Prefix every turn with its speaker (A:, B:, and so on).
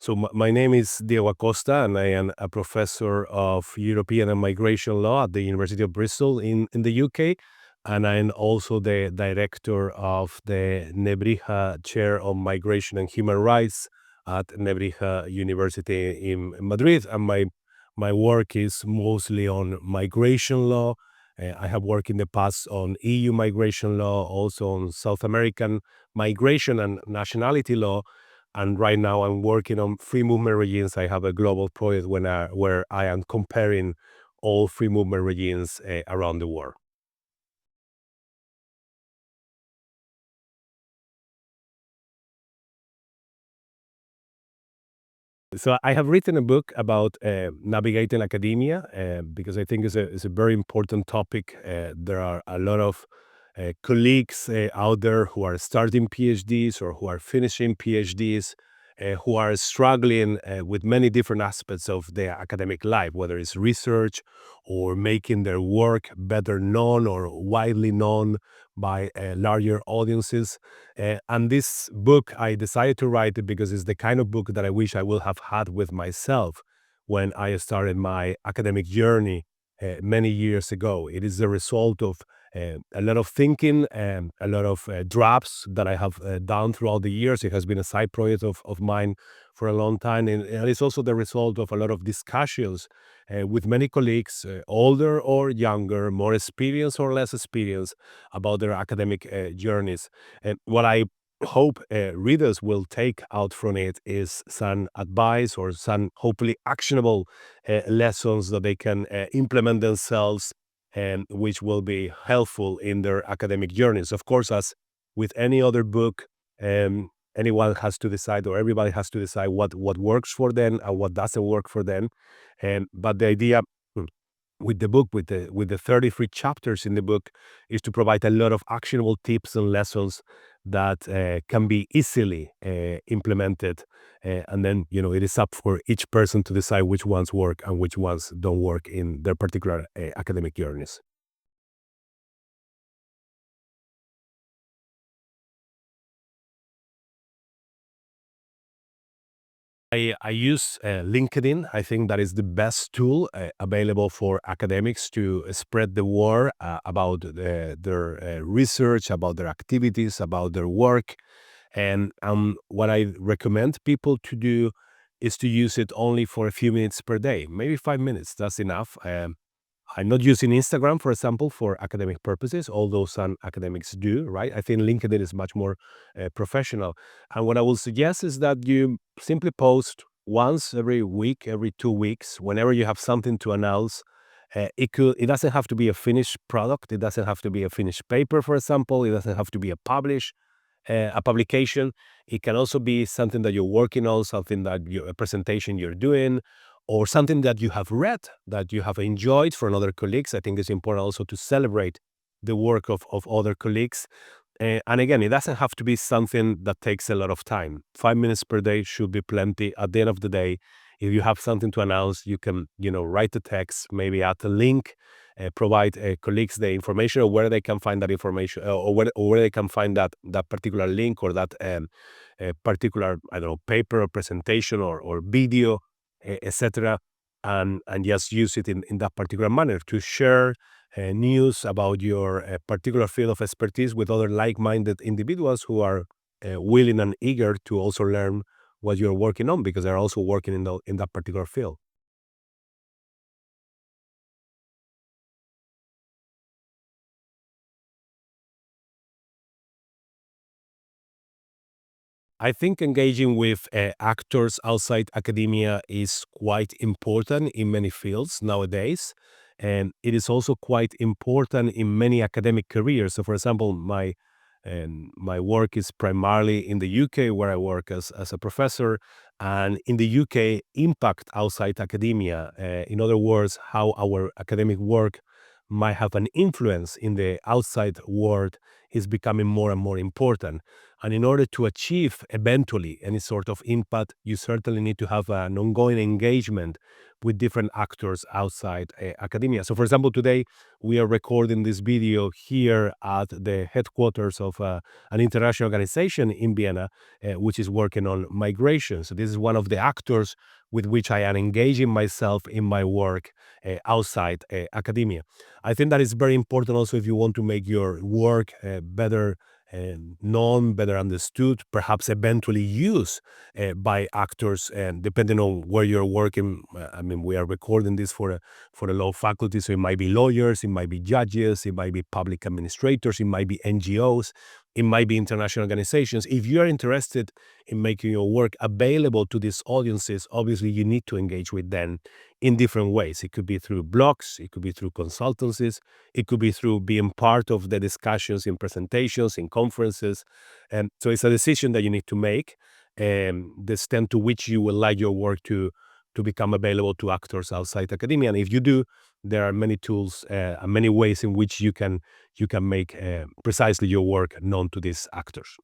A: So my name is Diego Acosta, and I am a professor of European and Migration Law at the University of Bristol in the UK. And I'm also the director of the Nebrija Chair on Migration and Human Rights at Nebrija University in Madrid. And my work is mostly on migration law. I have worked in the past on EU migration law, also on South American migration and nationality law. And right now I'm working on free movement regimes. I have a global project where I am comparing all free movement regimes around the world. So I have written a book about navigating academia because I think it's a very important topic. There are a lot of colleagues out there who are starting PhDs or who are finishing PhDs, who are struggling with many different aspects of their academic life, whether it's research or making their work better known or widely known by larger audiences. And this book, I decided to write it because it's the kind of book that I wish I would have had with myself when I started my academic journey many years ago. It is the result of a lot of thinking and a lot of drafts that I have done throughout the years. It has been a side project of mine for a long time. And it's also the result of a lot of discussions with many colleagues, older or younger, more experienced or less experienced, about their academic journeys. And what I hope readers will take out from it is some advice or some hopefully actionable lessons that they can implement themselves and which will be helpful in their academic journeys. Of course, as with any other book, anyone has to decide, or everybody has to decide what works for them and what doesn't work for them. But the idea with the book, with the 33 chapters in the book, is to provide a lot of actionable tips and lessons that can be easily implemented, and then it is up for each person to decide which ones work and which ones don't work in their particular academic journeys. I use LinkedIn. I think that is the best tool available for academics to spread the word about their research, about their activities, about their work. And what I recommend people to do is to use it only for a few minutes per day, maybe 5 minutes. That's enough. I'm not using Instagram, for example, for academic purposes, although some academics do, right? I think LinkedIn is much more professional. And what I will suggest is that you simply post once every week, every 2 weeks, whenever you have something to announce. It doesn't have to be a finished product. It doesn't have to be a finished paper, for example. It doesn't have to be a publication. It can also be something that you're working on, something that a presentation you're doing, or something that you have read that you have enjoyed from other colleagues. I think it's important also to celebrate the work of other colleagues. And again, it doesn't have to be something that takes a lot of time. 5 minutes per day should be plenty. At the end of the day, if you have something to announce, you can, write the text, maybe add a link, provide colleagues the information of where they can find that information, or where they can find that particular link or that particular, I don't know, paper or presentation or video, etc. And just use it in that particular manner to share news about your particular field of expertise with other like-minded individuals who are willing and eager to also learn what you're working on because they're also working in that particular field. I think engaging with actors outside academia is quite important in many fields nowadays. And it is also quite important in many academic careers. So, for example, my work is primarily in the UK, where I work as a professor. And in the UK, impact outside academia, in other words, how our academic work might have an influence in the outside world, is becoming more and more important. And in order to achieve eventually any sort of impact, you certainly need to have an ongoing engagement with different actors outside academia. So, for example, today we are recording this video here at the headquarters of an international organization in Vienna, which is working on migration. So, this is one of the actors with which I am engaging myself in my work outside academia. I think that is very important also if you want to make your work better known, better understood, perhaps eventually used by actors, and depending on where you're working. I mean, we are recording this for the law faculty, so it might be lawyers, it might be judges, it might be public administrators, it might be NGOs, it might be international organizations. If you are interested in making your work available to these audiences, obviously you need to engage with them in different ways. It could be through blogs, it could be through consultancies, it could be through being part of the discussions in presentations, in conferences. And so it's a decision that you need to make, the extent to which you would like your work to become available to actors outside academia. And if you do, there are many tools and many ways in which you can make precisely your work known to these actors.